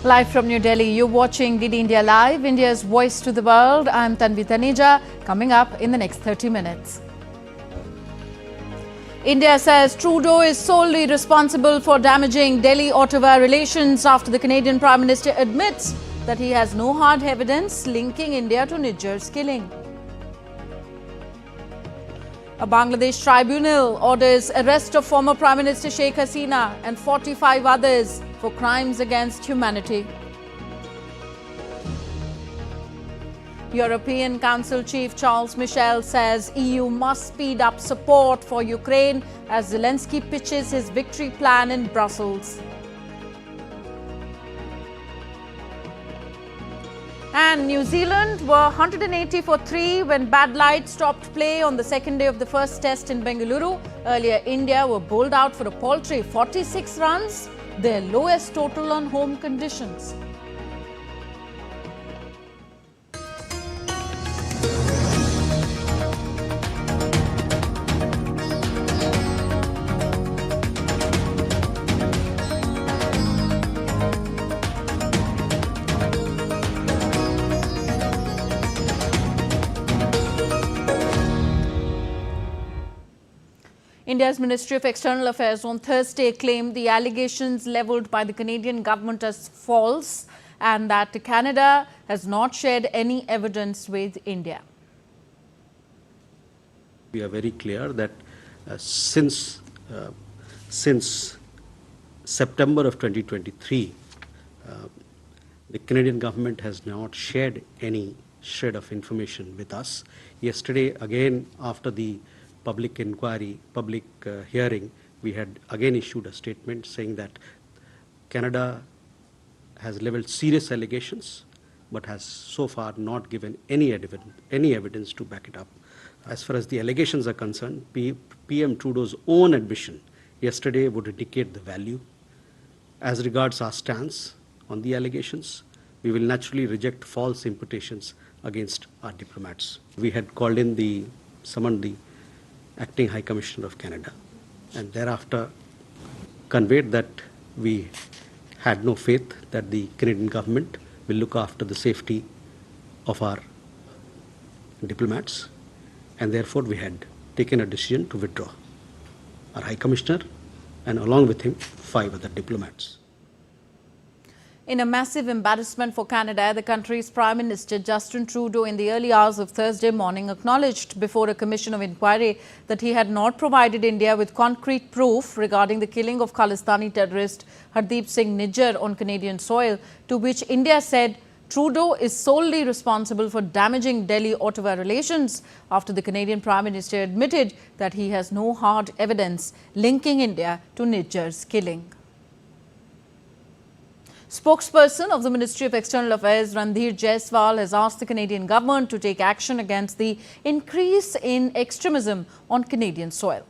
Live from New Delhi, you're watching DD India Live, India's voice to the world. I'm Tanvi Taneja. Coming up in the next 30 minutes. India says Trudeau is solely responsible for damaging Delhi-Ottawa relations after the Canadian Prime Minister admits that he has no hard evidence linking India to Niger's killing. A Bangladesh tribunal orders arrest of former Prime Minister Sheikh Hasina and 45 others for crimes against humanity. European Council Chief Charles Michel says EU must speed up support for Ukraine as Zelenskyy pitches his victory plan in Brussels. And New Zealand were 180 for 3 when bad light stopped play on the second day of the first test in Bengaluru. Earlier, India were bowled out for a paltry 46 runs, their lowest total on home conditions. India's Ministry of External Affairs on Thursday claimed the allegations levelled by the Canadian government as false and that Canada has not shared any evidence with India. We are very clear that since September of 2023, the Canadian government has not shared any shred of information with us. Yesterday, again, after the public inquiry, hearing, we had again issued a statement saying that Canada has levelled serious allegations but has so far not given any evidence to back it up. As far as the allegations are concerned, PM Trudeau's own admission yesterday would indicate the value. As regards our stance on the allegations, we will naturally reject false imputations against our diplomats. We had summoned the Acting High Commissioner of Canada, and thereafter conveyed that we had no faith that the Canadian government will look after the safety of our diplomats, and therefore we had taken a decision to withdraw our High Commissioner and along with him 5 other diplomats. In a massive embarrassment for Canada, the country's Prime Minister Justin Trudeau in the early hours of Thursday morning acknowledged before a commission of inquiry that he had not provided India with concrete proof regarding the killing of Khalistani terrorist Hardeep Singh Nijjar on Canadian soil, to which India said Trudeau is solely responsible for damaging Delhi-Ottawa relations after the Canadian Prime Minister admitted that he has no hard evidence linking India to Nijjar's killing. Spokesperson of the Ministry of External Affairs, Randhir Jaiswal, has asked the Canadian government to take action against the increase in extremism on Canadian soil.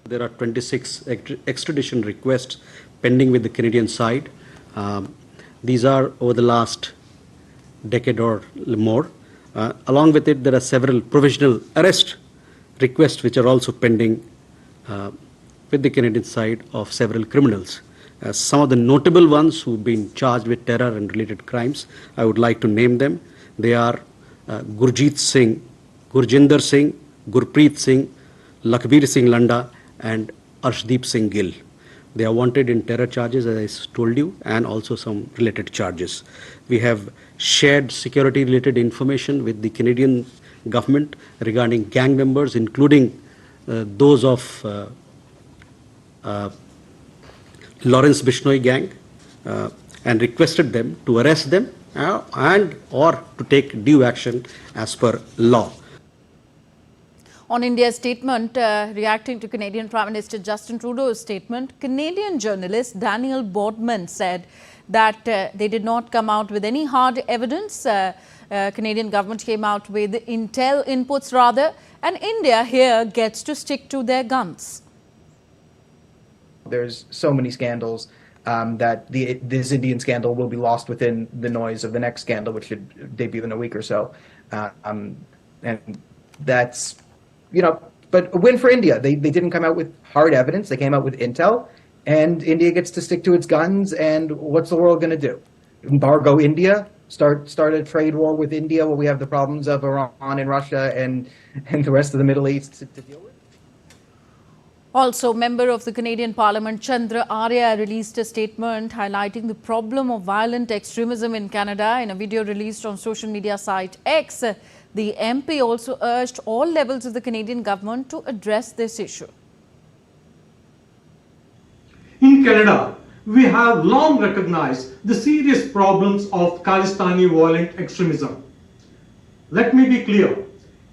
There are 26 extradition requests pending with the Canadian side. These are over the last decade or more. Along with it, there are several provisional arrest requests which are also pending with the Canadian side of several criminals. Some of the notable ones who've been charged with terror and related crimes, I would like to name them. They are Gurjeet Singh, Gurjinder Singh, Gurpreet Singh, Lakhbir Singh Landa and Arshdeep Singh Gill. They are wanted in terror charges, as I told you, and also some related charges. We have shared security-related information with the Canadian government regarding gang members, including those of Lawrence Bishnoi gang, and requested them to arrest them and or to take due action as per law. On India's statement, reacting to Canadian Prime Minister Justin Trudeau's statement, Canadian journalist Daniel Bodman said that they did not come out with any hard evidence. Canadian government came out with intel inputs rather, and India here gets to stick to their guns. There's so many scandals that this Indian scandal will be lost within the noise of the next scandal, which should debut in a week or so. And that's, but a win for India. They didn't come out with hard evidence. They came out with intel. and India gets to stick to its guns. And what's the world going to do? Embargo India? Start a trade war with India where we have the problems of Iran and Russia and the rest of the Middle East to deal with? Also, member of the Canadian Parliament Chandra Arya released a statement highlighting the problem of violent extremism in Canada. In a video released on social media site X, the MP also urged all levels of the Canadian government to address this issue. In Canada, we have long recognized the serious problems of Khalistani violent extremism. Let me be clear,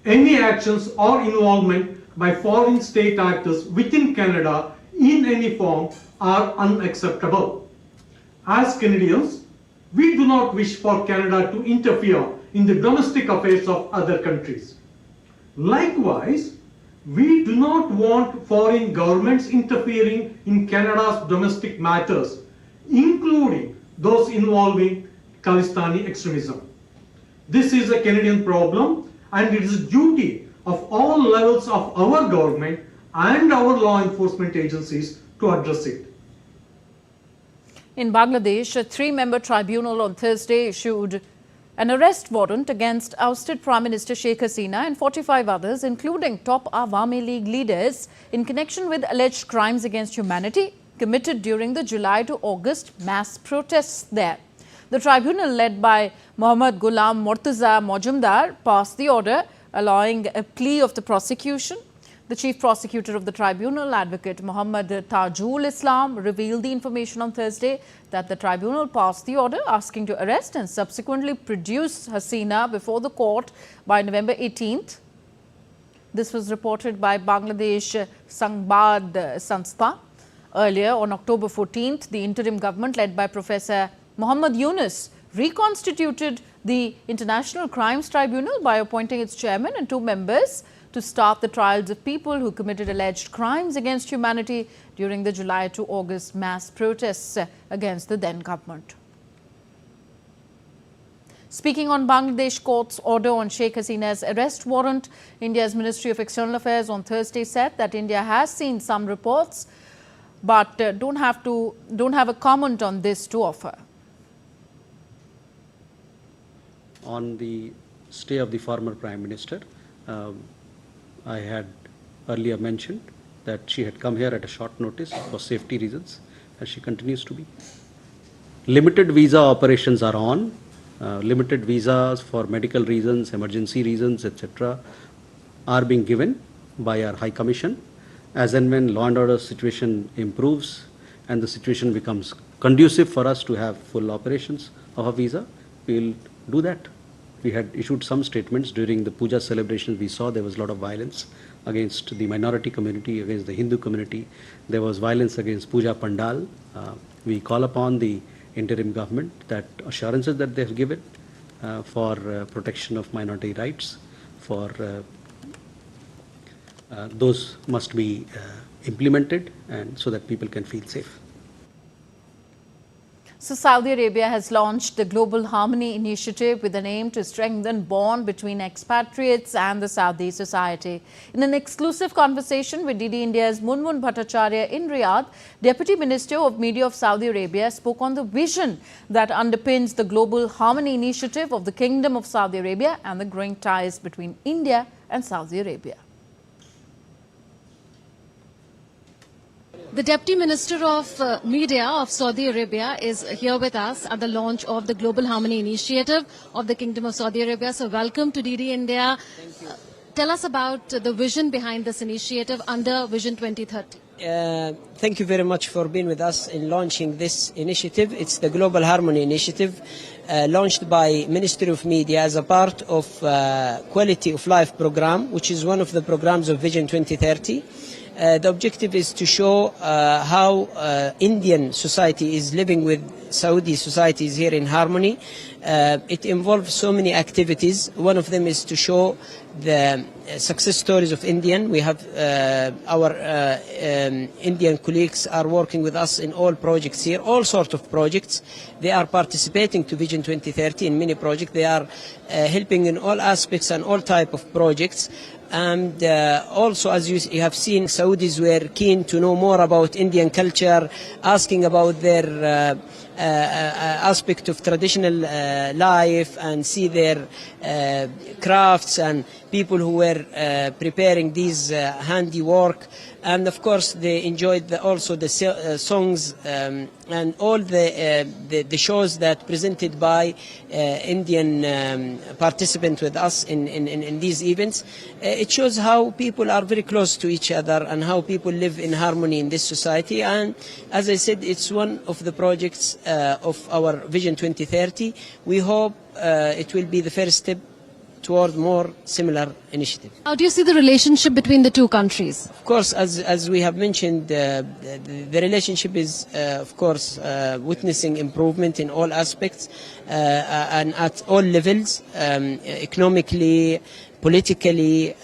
any actions or involvement by foreign state actors within Canada in any form are unacceptable. As Canadians, we do not wish for Canada to interfere in the domestic affairs of other countries. Likewise, we do not want foreign governments interfering in Canada's domestic matters, including those involving Khalistani extremism. This is a Canadian problem, and it is a duty of all levels of our government and our law enforcement agencies to address it. In Bangladesh, a three-member tribunal on Thursday issued an arrest warrant against ousted Prime Minister Sheikh Hasina and 45 others, including top Awami League leaders, in connection with alleged crimes against humanity committed during the July to August mass protests there. The tribunal, led by Mohammad Ghulam Murtaza Mojumdar, passed the order allowing a plea of the prosecution. The chief prosecutor of the tribunal, Advocate Muhammad Tajul Islam, revealed the information on Thursday that the tribunal passed the order asking to arrest and subsequently produce Hasina before the court by November 18th. This was reported by Bangladesh Sangbad Sanstha. Earlier, on October 14th, the interim government, led by Professor Muhammad Yunus, reconstituted the International Crimes Tribunal by appointing its chairman and 2 members to start the trials of people who committed alleged crimes against humanity during the July to August mass protests against the then government. Speaking on Bangladesh court's order on Sheikh Hasina's arrest warrant, India's Ministry of External Affairs on Thursday said that India has seen some reports but don't have a comment on this to offer. On the stay of the former Prime Minister, I had earlier mentioned that she had come here at a short notice for safety reasons, and she continues to be. Limited visa operations are on. Limited visas for medical reasons, emergency reasons, etc. are being given by our High Commission. As and when law and order situation improves and the situation becomes conducive for us to have full operations of a visa, we will do that. We had issued some statements during the puja celebrations. We saw there was a lot of violence against the minority community, against the Hindu community. There was violence against puja pandal. We call upon the interim government that assurances that they have given for protection of minority rights, for those must be implemented, and so that people can feel safe. So, Saudi Arabia has launched the Global Harmony Initiative with an aim to strengthen bond between expatriates and the Saudi society. In an exclusive conversation with DD India's Munmun Bhattacharya in Riyadh, Deputy Minister of Media of Saudi Arabia spoke on the vision that underpins the Global Harmony Initiative of the Kingdom of Saudi Arabia and the growing ties between India and Saudi Arabia. The Deputy Minister of Media of Saudi Arabia is here with us at the launch of the Global Harmony Initiative of the Kingdom of Saudi Arabia. So welcome to DD India. Tell us about the vision behind this initiative under Vision 2030. Thank you very much for being with us in launching this initiative. It's the Global Harmony Initiative launched by Ministry of Media as a part of Quality of Life program, which is one of the programs of Vision 2030. The objective is to show how Indian society is living with Saudi societies here in harmony. It involves so many activities. One of them is to show the success stories of Indian. We have our Indian colleagues are working with us in all projects here, all sorts of projects. They are participating to Vision 2030 in many projects. They are helping in all aspects and all type of projects. And also, as you have seen, Saudis were keen to know more about Indian culture, asking about their aspect of traditional life and see their crafts and people who were preparing these handiwork. And of course, they enjoyed also the songs and all the shows that presented by Indian participants with us in these events. It shows how people are very close to each other and how people live in harmony in this society. And as I said, it's one of the projects of our Vision 2030. We hope it will be the first step toward more similar initiatives. How do you see the relationship between the two countries? Of course, as we have mentioned, the relationship is, of course, witnessing improvement in all aspects and at all levels, economically, politically,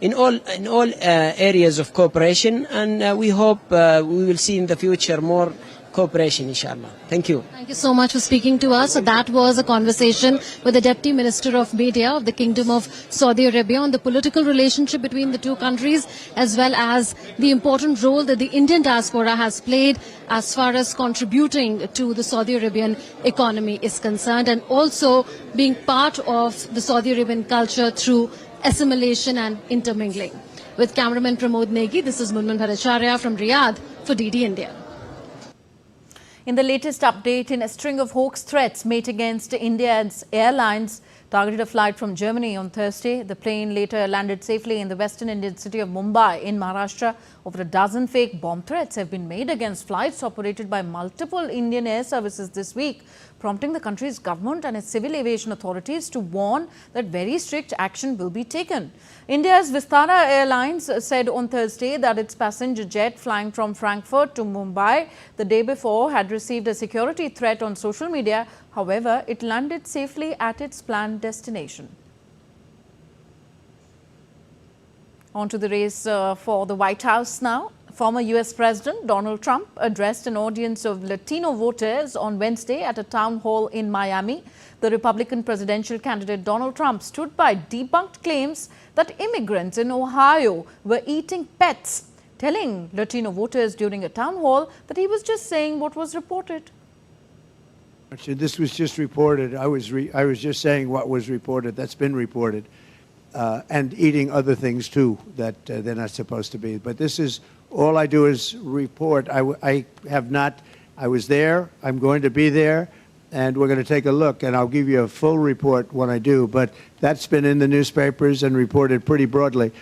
in all areas of cooperation, and we hope we will see in the future more cooperation, inshallah. Thank you. Thank you so much for speaking to us. So that was a conversation with the Deputy Minister of Media of the Kingdom of Saudi Arabia on the political relationship between the two countries, as well as the important role that the Indian diaspora has played as far as contributing to the Saudi Arabian economy is concerned, and also being part of the Saudi Arabian culture through assimilation and intermingling. With cameraman Pramod Negi, this is Munman Bhattacharya from Riyadh for DD India. In the latest update, in a string of hoax threats made against India's airlines targeted a flight from Germany on Thursday. The plane later landed safely in the western Indian city of Mumbai in Maharashtra. Over a dozen fake bomb threats have been made against flights operated by multiple Indian air services this week, prompting the country's government and its civil aviation authorities to warn that very strict action will be taken. India's Vistara Airlines said on Thursday that its passenger jet flying from Frankfurt to Mumbai the day before had received a security threat on social media. However, it landed safely at its planned destination. On to the race for the White House now. Former US President Donald Trump addressed an audience of Latino voters on Wednesday at a town hall in Miami. The Republican presidential candidate Donald Trump stood by debunked claims that immigrants in Ohio were eating pets, telling Latino voters during a town hall that he was just saying what was reported. Actually, this was just reported. I was just saying what was reported. That's been reported. And eating other things, too, that they're not supposed to be. But this is, all I do is report. I was there, I'm going to be there, and we're going to take a look, and I'll give you a full report when I do. But that's been in the newspapers and reported pretty broadly.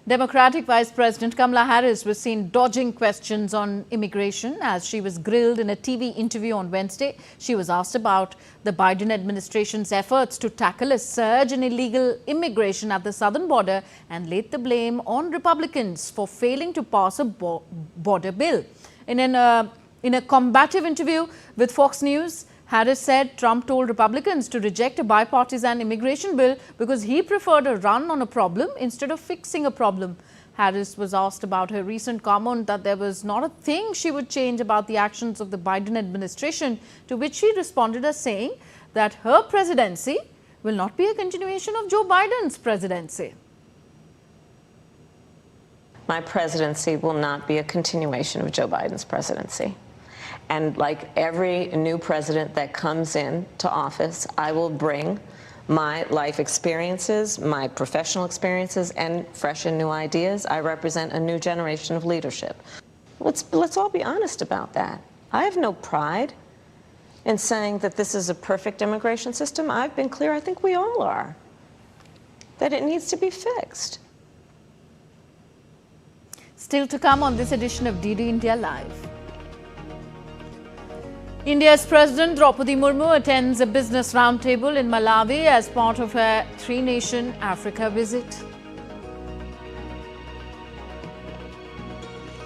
Democratic Vice President Kamala Harris was seen dodging questions on immigration as she was grilled in a TV interview on Wednesday. She was asked about the Biden administration's efforts to tackle a surge in illegal immigration at the southern border and laid the blame on Republicans for failing to pass a border bill. In a combative interview with Fox News, Harris said Trump told Republicans to reject a bipartisan immigration bill because he preferred a run on a problem instead of fixing a problem. Harris was asked about her recent comment that there was not a thing she would change about the actions of the Biden administration, to which she responded as saying that her presidency will not be a continuation of Joe Biden's presidency. My presidency will not be a continuation of Joe Biden's presidency. And like every new president that comes into office, I will bring my life experiences, my professional experiences, and fresh and new ideas. I represent a new generation of leadership. Let's all be honest about that. I have no pride in saying that this is a perfect immigration system. I've been clear, I think we all are, that it needs to be fixed. Still to come on this edition of DD India Live. India's President Draupadi Murmu attends a business roundtable in Malawi as part of her three-nation Africa visit.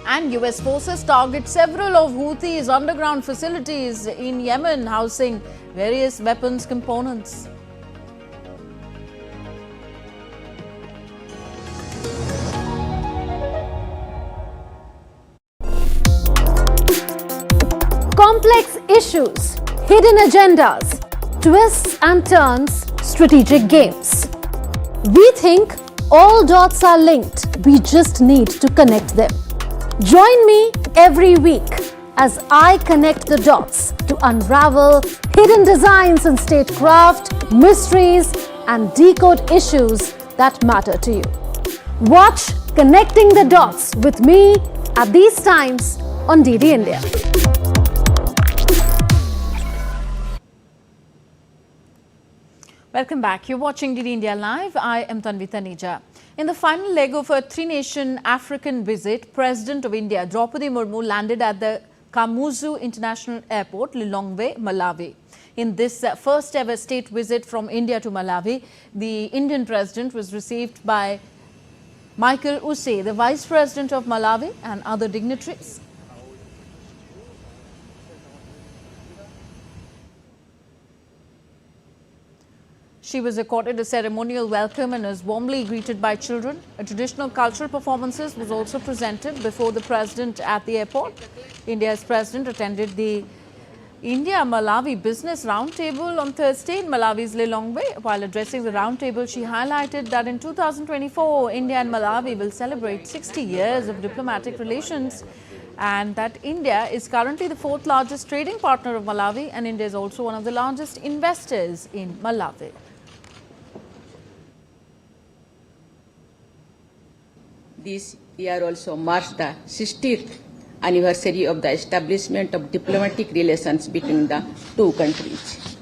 And US forces target several of Houthis' underground facilities in Yemen, housing various weapons components. Complex issues, hidden agendas, twists and turns, strategic games. We think all dots are linked. We just need to connect them. Join me every week as I connect the dots to unravel hidden designs in statecraft, mysteries, and decode issues that matter to you. Watch Connecting the Dots with me at these times on DD India. Welcome back. You're watching DD India Live. I am Tanvi Taneja. In the final leg of a three-nation African visit, President of India, Draupadi Murmu, landed at the Kammandu International Airport, Lilongwe, Malawi. In this first ever state visit from India to Malawi, the Indian President was received by Michael Use, the Vice President of Malawi, and other dignitaries. She was accorded a ceremonial welcome and was warmly greeted by children. A traditional cultural performances was also presented before the President at the airport. India's President attended the India-Malawi Business Roundtable on Thursday in Malawi's Lilongwe. While addressing the roundtable, she highlighted that in 2024, India and Malawi will celebrate 60 years of diplomatic relations, and that India is currently the fourth largest trading partner of Malawi, and India is also one of the largest investors in Malawi. This year also marks the 60th anniversary of the establishment of diplomatic relations between the two countries.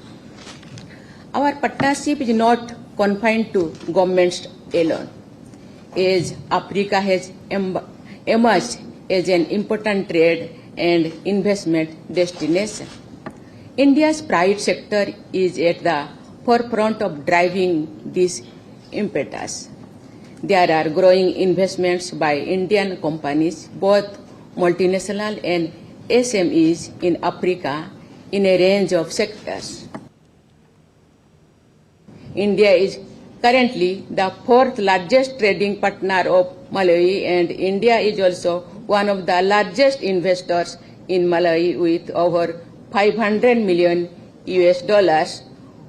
Our partnership is not confined to governments alone, as Africa has emerged as an important trade and investment destination. India's private sector is at the forefront of driving this impetus. There are growing investments by Indian companies, both multinational and SMEs in Africa in a range of sectors. India is currently the fourth largest trading partner of Malawi, and India is also one of the largest investors in Malawi with over $500 million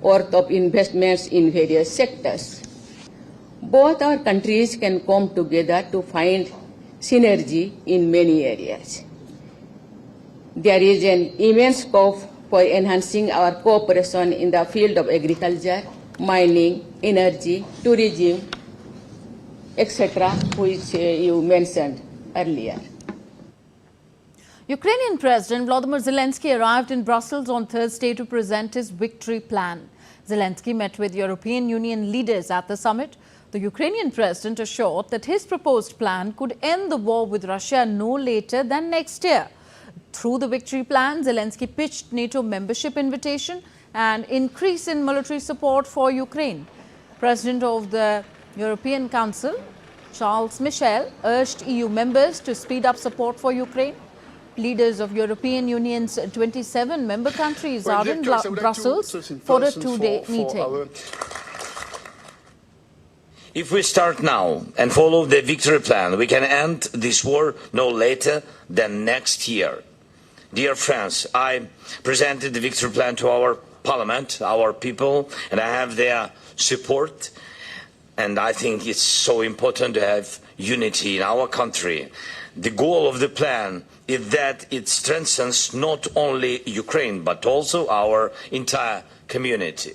worth of investments in various sectors. Both our countries can come together to find synergy in many areas. There is an immense scope for enhancing our cooperation in the field of agriculture, mining, energy, tourism, etc., which you mentioned earlier. Ukrainian President Volodymyr Zelenskyy arrived in Brussels on Thursday to present his victory plan. Zelenskyy met with European Union leaders at the summit. The Ukrainian president assured that his proposed plan could end the war with Russia no later than next year. Through the victory plan, Zelenskyy pitched NATO membership invitation and increase in military support for Ukraine. President of the European Council, Charles Michel, urged EU members to speed up support for Ukraine. Leaders of European Union's 27 member countries are in Brussels for a two-day meeting. If we start now and follow the victory plan, we can end this war no later than next year. Dear friends, I presented the victory plan to our parliament, our people, and I have their support. And I think it's so important to have unity in our country. The goal of the plan is that it strengthens not only Ukraine, but also our entire community.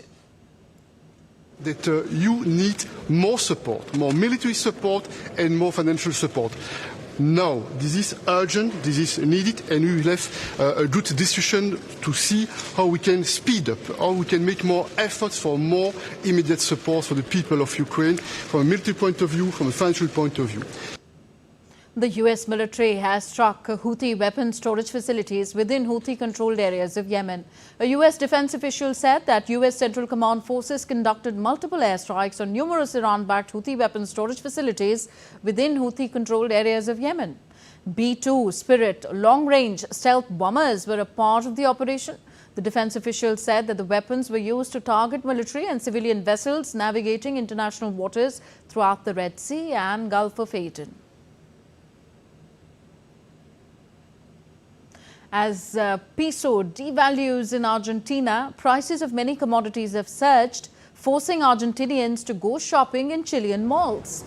That you need more support, more military support and more financial support. Now, this is urgent, this is needed, and we will have a good discussion to see how we can speed up, how we can make more efforts for more immediate support for the people of Ukraine from a military point of view, from a financial point of view. The US military has struck Houthi weapon storage facilities within Houthi-controlled areas of Yemen. A US defense official said that US Central Command forces conducted multiple airstrikes on numerous Iran-backed Houthi weapon storage facilities within Houthi-controlled areas of Yemen. B-2 Spirit long-range stealth bombers were a part of the operation. The defense official said that the weapons were used to target military and civilian vessels navigating international waters throughout the Red Sea and Gulf of Aden. As peso devalues in Argentina, prices of many commodities have surged forcing Argentinians to go shopping in Chilean malls.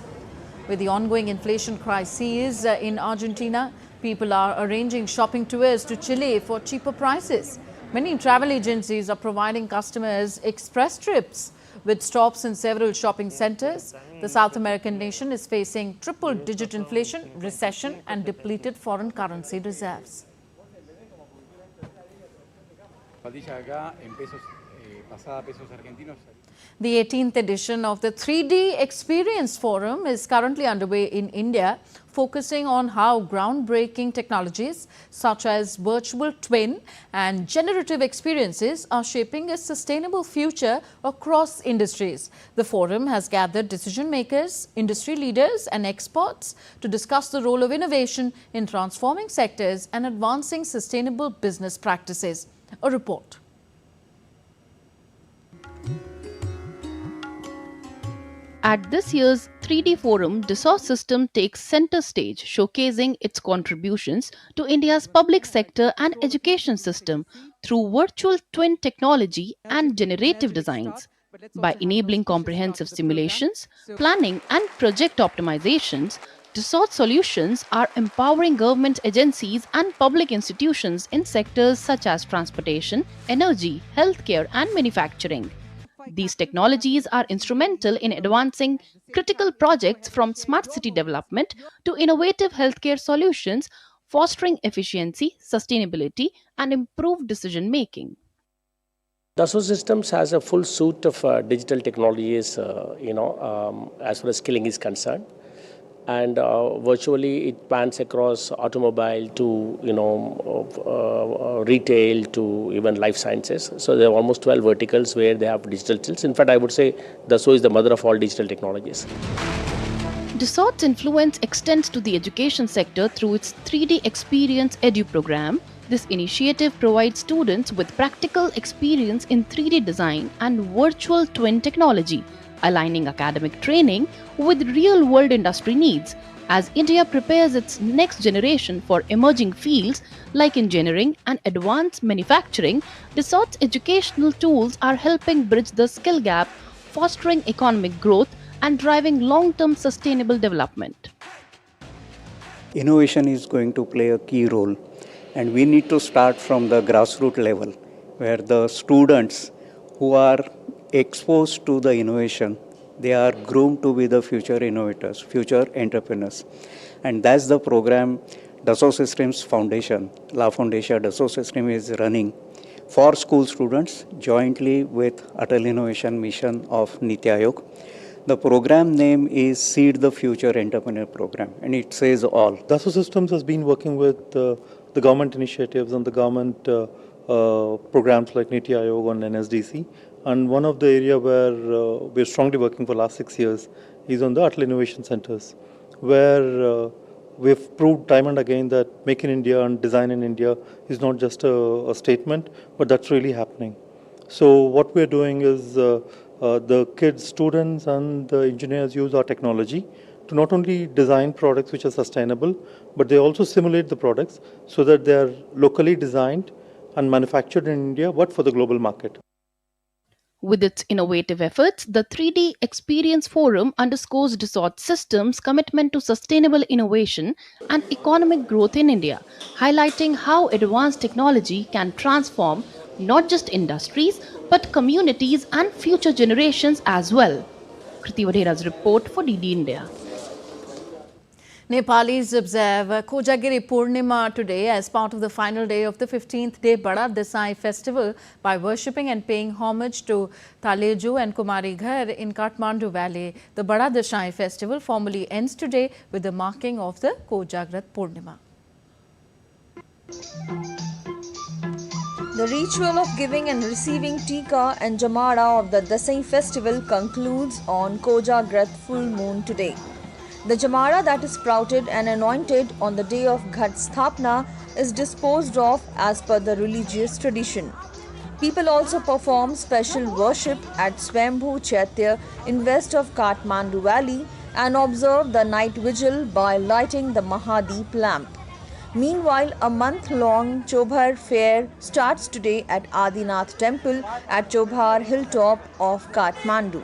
With the ongoing inflation crisis in Argentina, people are arranging shopping tours to Chile for cheaper prices. Many travel agencies are providing customers express trips with stops in several shopping centers. The South American nation is facing triple-digit inflation, recession and depleted foreign currency reserves. The 18th edition of the 3D Experience Forum is currently underway in India, focusing on how groundbreaking technologies such as virtual twin and generative experiences are shaping a sustainable future across industries. The forum has gathered decision makers, industry leaders and experts to discuss the role of innovation in transforming sectors and advancing sustainable business practices. A report. At this year's 3D Forum, Dassault System takes center stage, showcasing its contributions to India's public sector and education system through virtual twin technology and generative designs. By enabling comprehensive simulations, planning and project optimizations, Dassault solutions are empowering government agencies and public institutions in sectors such as transportation, energy, healthcare and manufacturing. These technologies are instrumental in advancing critical projects from smart city development to innovative healthcare solutions, fostering efficiency, sustainability, and improved decision making. Dassault Systems has a full suite of digital technologies, as far as skilling is concerned. And virtually it spans across automobile to retail to even life sciences. So there are almost 12 verticals where they have digital skills. In fact, I would say Dassault is the mother of all digital technologies. Dassault's influence extends to the education sector through its 3D Experience Edu program. This initiative provides students with practical experience in 3D design and virtual twin technology, aligning academic training with real-world industry needs. As India prepares its next generation for emerging fields like engineering and advanced manufacturing, Dassault's educational tools are helping bridge the skill gap, fostering economic growth and driving long-term sustainable development. Innovation is going to play a key role, and we need to start from the grassroots level, where the students who are exposed to the innovation, they are groomed to be the future innovators, future entrepreneurs. And that's the program Dassault Systems Foundation, La Foundation Dassault Systems is running for school students jointly with Atal Innovation Mission of Niti Aayog. The program name is Seed the Future Entrepreneur Program, and it says all. Dassault Systems has been working with the government initiatives and the government programs like Niti Aayog and NSDC. And one of the area where we're strongly working for the last 6 years is on the Atal Innovation Centers, where we've proved time and again that Make in India and Design in India is not just a statement, but that's really happening. So what we're doing is the kids, students and the engineers use our technology to not only design products which are sustainable, but they also simulate the products so that they are locally designed and manufactured in India, but for the global market. With its innovative efforts, the 3D Experience Forum underscores Dassault Systems' commitment to sustainable innovation and economic growth in India, highlighting how advanced technology can transform not just industries, but communities and future generations as well. Kriti Vadhera's report for DD India. Nepalis observe Kojagiri Purnima today as part of the final day of the 15th day Bada Dasai festival by worshipping and paying homage to Taleju and Kumari Ghar in Katmandu Valley. The Bada Dasai festival formally ends today with the marking of the Kojagrat Purnima. The ritual of giving and receiving Tika and Jamara of the Dasai festival concludes on Kojagrat full moon today. The Jamara that is sprouted and anointed on the day of Ghat Sthapna is disposed of as per the religious tradition. People also perform special worship at Swambhu Chaitya in west of Katmandu Valley and observe the night vigil by lighting the Mahadeep lamp. Meanwhile, a month-long Chobhar fair starts today at Adinath Temple at Chobhar hilltop of Katmandu.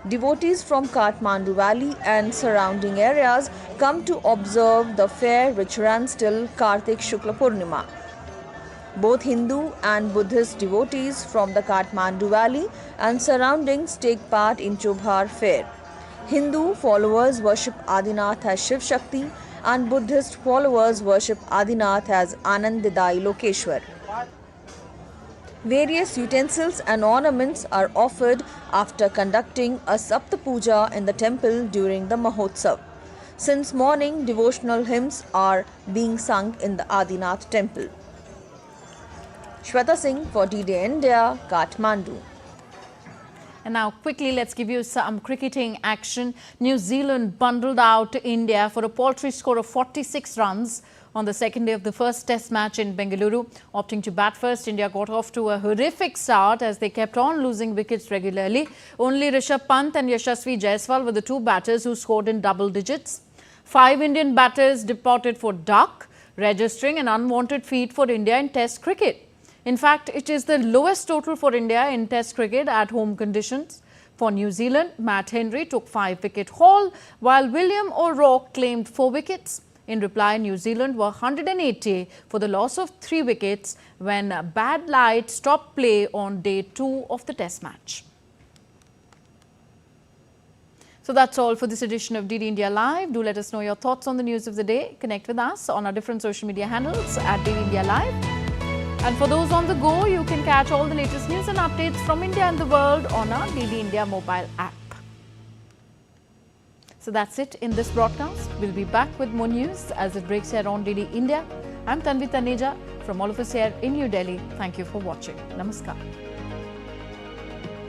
Devotees from Katmandu Valley and surrounding areas come to observe the fair, which runs till Kartik Shukla Purnima. Both Hindu and Buddhist devotees from the Katmandu Valley and surroundings take part in Chobhar fair. Hindu followers worship Adinath as Shiv Shakti and Buddhist followers worship Adinath as Anandidai Lokeshwar. Various utensils and ornaments are offered after conducting a Sapta Puja in the temple during the Mahotsav. Since morning, devotional hymns are being sung in the Adinath temple. Shweta Singh for DD India, Katmandu. And now quickly, let's give you some cricketing action. New Zealand bundled out India for a paltry score of 46 runs on the second day of the first test match in Bengaluru. Opting to bat first, India got off to a horrific start as they kept on losing wickets regularly. Only Rishabh Pant and Yashasvi Jaiswal were the two batters who scored in double digits. 5 Indian batters departed for duck, registering an unwanted feat for India in test cricket. In fact, it is the lowest total for India in test cricket at home conditions. For New Zealand, Matt Henry took 5-wicket haul, while William O'Rourke claimed 4 wickets. In reply, New Zealand were 180 for the loss of 3 wickets when bad light stopped play on day 2 of the test match. So that's all for this edition of DD India Live. Do let us know your thoughts on the news of the day. Connect with us on our different social media handles at DD India Live. And for those on the go, you can catch all the latest news and updates from India and the world on our DD India mobile app. So that's it in this broadcast. We'll be back with more news as it breaks here on DD India. I'm Tanvi Taneja from all of us here in New Delhi. Thank you for watching. Namaskar.